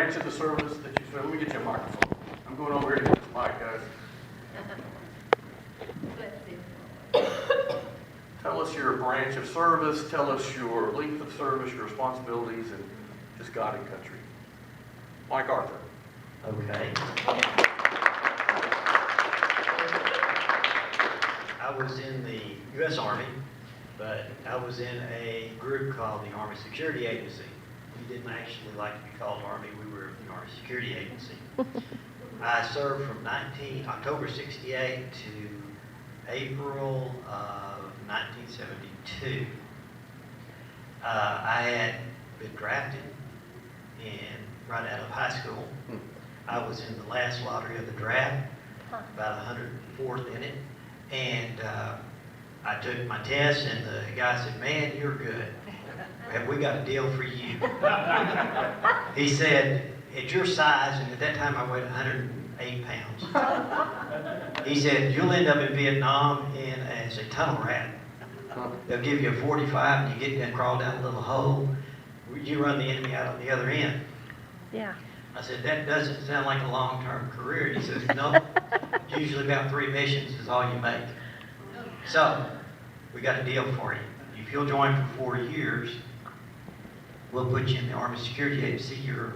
branch of the service that you serve? Let me get you a microphone. I'm going over here to get the mic, guys. Tell us your branch of service, tell us your length of service, your responsibilities, and just God and country. Mike Arthur. Okay. I was in the U.S. Army, but I was in a group called the Army Security Agency. We didn't actually like to be called Army, we were the Army Security Agency. I served from October 68 to April of 1972. I had been drafted right out of high school. I was in the last lottery of the draft, about 104th in it, and I took my test, and the guy said, "Man, you're good. Have we got a deal for you?" He said, "At your size," and at that time I weighed 108 pounds. He said, "You'll end up in Vietnam as a tunnel rat. They'll give you a 45 and you get and crawl down a little hole. You run the enemy out on the other end." Yeah. I said, "That doesn't sound like a long-term career." He says, "No, usually about 3 missions is all you make. So, we got a deal for you. If you'll join for 4 years, we'll put you in the Army Security Agency. You're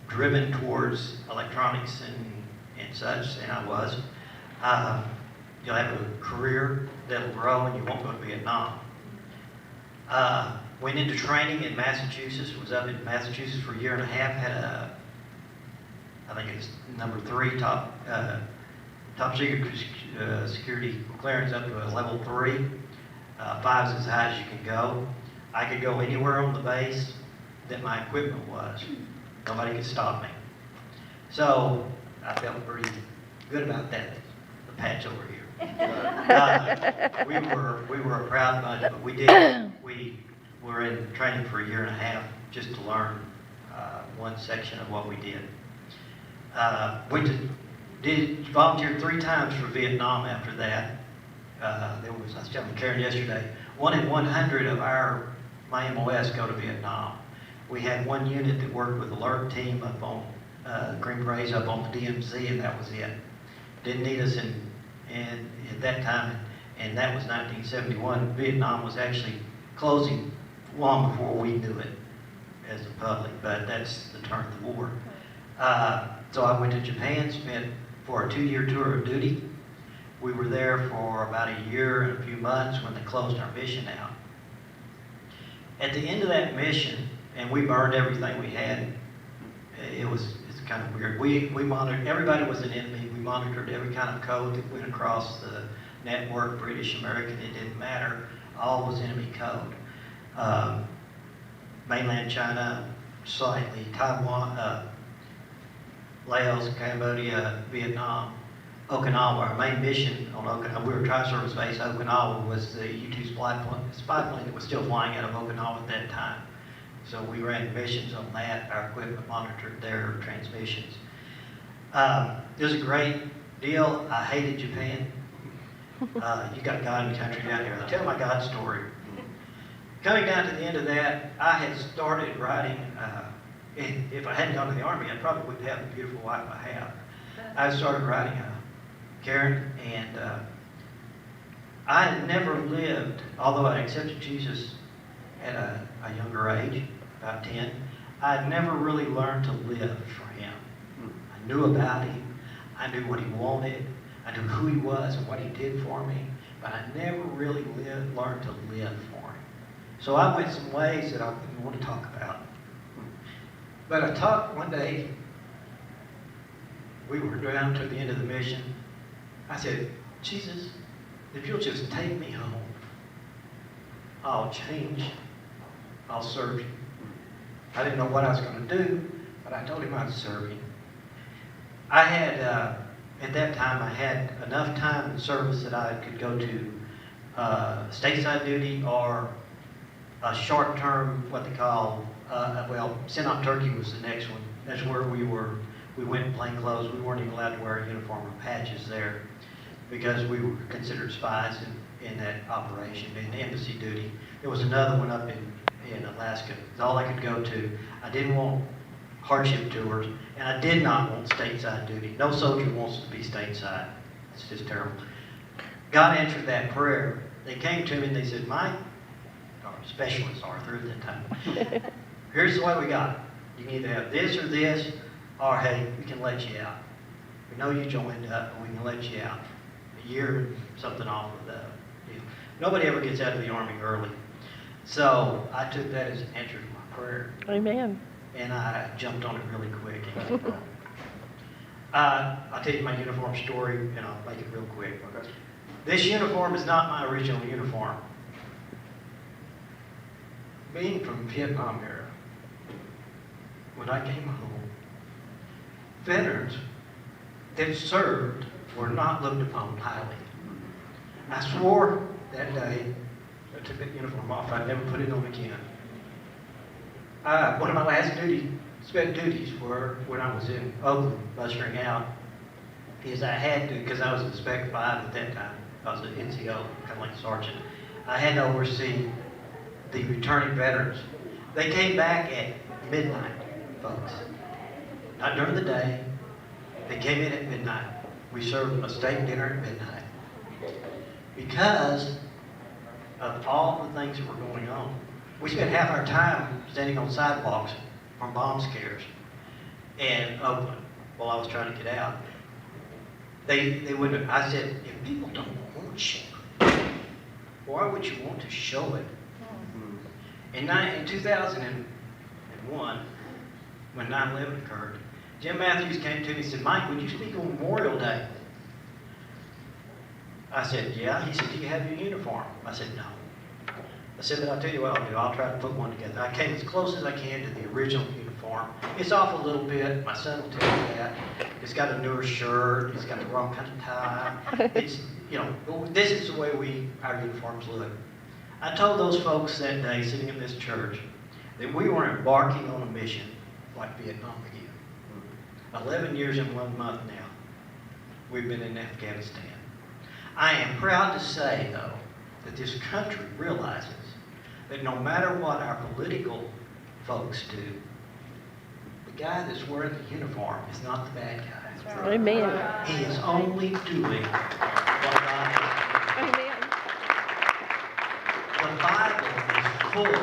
driven towards electronics and such," and I was. "You'll have a career that'll grow and you won't go to Vietnam." Went into training in Massachusetts, was up in Massachusetts for a year and a half, had I think it's number 3 top secret security clearance up to a level 3. 5 is as high as you can go. I could go anywhere on the base that my equipment was. Nobody could stop me. So I felt pretty good about that. The patch over here. We were a proud bunch, but we were in training for a year and a half just to learn one section of what we did. Volunteered 3 times for Vietnam after that. I was telling Karen yesterday, 1 in 100 of my MOS go to Vietnam. We had one unit that worked with alert team up on Green Berets up on the DMZ, and that was it. Didn't need us at that time, and that was 1971. Vietnam was actually closing long before we knew it as the public, but that's the turn of the war. So I went to Japan, spent for a 2-year tour of duty. We were there for about a year and a few months when they closed our mission out. At the end of that mission, and we burned everything we had, it's kind of weird. We monitored, everybody was an enemy. We monitored every kind of code that went across the network, British, American, it didn't matter. All was enemy code. Mainland China, slightly, Taiwan, Laos, Cambodia, Vietnam, Okinawa. Our main mission on Okinawa, we were Tri-Service Base. Okinawa was the U-2 spy plane that was still flying out of Okinawa at that time. So we ran missions on that. Our equipment monitored their transmissions. It was a great deal. I hated Japan. You got God and country down here. I'll tell my God story. Coming down to the end of that, I had started writing. If I hadn't gone to the Army, I probably wouldn't have the beautiful wife I have. I started writing Karen, and I had never lived, although I accepted Jesus at a younger age, about 10, I had never really learned to live for him. I knew about him, I knew what he wanted, I knew who he was and what he did for me, but I never really learned to live for him. So I went some ways that I wouldn't want to talk about. But I talked one day, we were down to the end of the mission. I said, "Jesus, if you'll just take me home, I'll change, I'll serve you." I didn't know what I was going to do, but I told him I'd serve him. I had, at that time, I had enough time in service that I could go to stateside duty or a short-term, what they call, Sinop Turkey was the next one. That's where we went in plain clothes. We weren't even allowed to wear a uniform or patches there because we were considered spies in that operation, in embassy duty. There was another one up in Alaska. It's all I could go to. I didn't want hardship tours, and I did not want stateside duty. No soldier wants to be stateside. It's just terrible. God answered that prayer. They came to me and they said, Mike, or specialist Arthur at that time, here's the way we got it. You can either have this or this, or hey, we can let you out. We know you joined up, and we can let you out. A year, something off of the deal. Nobody ever gets out of the Army early. So I took that as an answer to my prayer. Amen. And I jumped on it really quick. I'll tell you my uniform story, and I'll make it real quick. Okay. This uniform is not my original uniform. Being from Vietnam era, when I came home, veterans that served were not looked upon highly. I swore that day, I took that uniform off, I'd never put it on again. One of my last spent duties were when I was in Oakland mustering out, is I had to, because I was a Spec 5 at that time, I was an NCO, kind of like a sergeant, I had to oversee the returning veterans. They came back at midnight, folks. Not during the day, they came in at midnight. We served them a steak dinner at midnight. Because of all the things that were going on. We spent half our time standing on sidewalks from bomb scares in Oakland while I was trying to get out. They wouldn't, I said, if people don't want to show it, why would you want to show it? In 2001, when 9/11 occurred, Jim Matthews came to me and said, Mike, would you speak on Memorial Day? I said, yeah. He said, do you have your uniform? I said, no. I said, but I'll tell you what I'll do. I'll try to put one together. I came as close as I can to the original uniform. It's off a little bit. My son will tell you that. It's got a newer shirt. It's got the wrong kind of tie. It's, this is the way our uniforms look. I told those folks that day sitting in this church that we were embarking on a mission like Vietnam again. 11 years and 1 month now, we've been in Afghanistan. I am proud to say, though, that this country realizes that no matter what our political folks do, the guy that's wearing the uniform is not the bad guy. Amen. He is only doing what God has. Amen. The Bible is full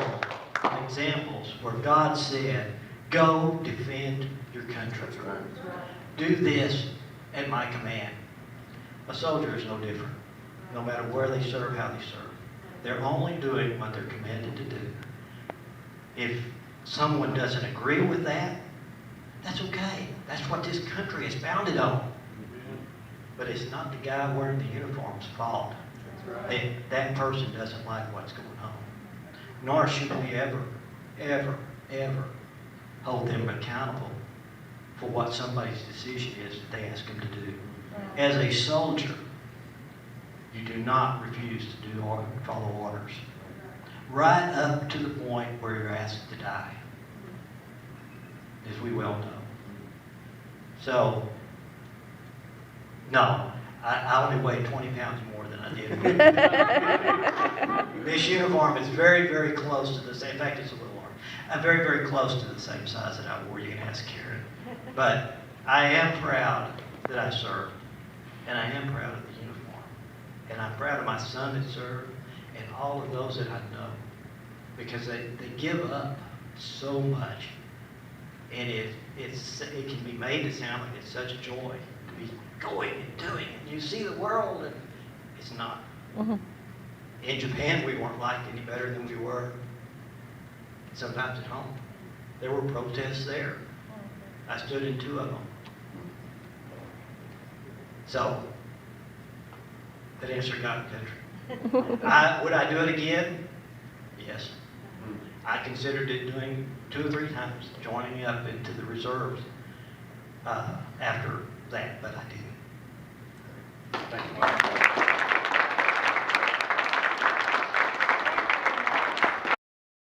of examples where God said, go defend your country. That's right. Do this at my command. A soldier is no different, no matter where they serve, how they serve. They're only doing what they're commanded to do. If someone doesn't agree with that, that's okay. That's what this country is founded on. But it's not the guy wearing the uniform's fault. That person doesn't like what's going on. Nor should we ever, ever, ever hold them accountable for what somebody's decision is that they ask them to do. As a soldier, you do not refuse to do or follow orders. Right up to the point where you're asked to die, as we well know. So, no, I only weigh 20 pounds more than I did. This uniform is very, very close to the same. In fact, it's a little large. I'm very, very close to the same size that I wore. You can ask Karen. But I am proud that I served, and I am proud of the uniform. And I'm proud of my son that served, and all of those that I know, because they give up so much. And it can be made to sound like it's such a joy to be going and doing, and you see the world, and it's not. Mm-hmm. In Japan, we weren't liked any better than we were sometimes at home. There were protests there. I stood in 2 of them. So, that answered God and country. Would I do it again? Yes. I considered it doing 2 or 3 times, joining up into the reserves after that, but I didn't. Thank you, Mike.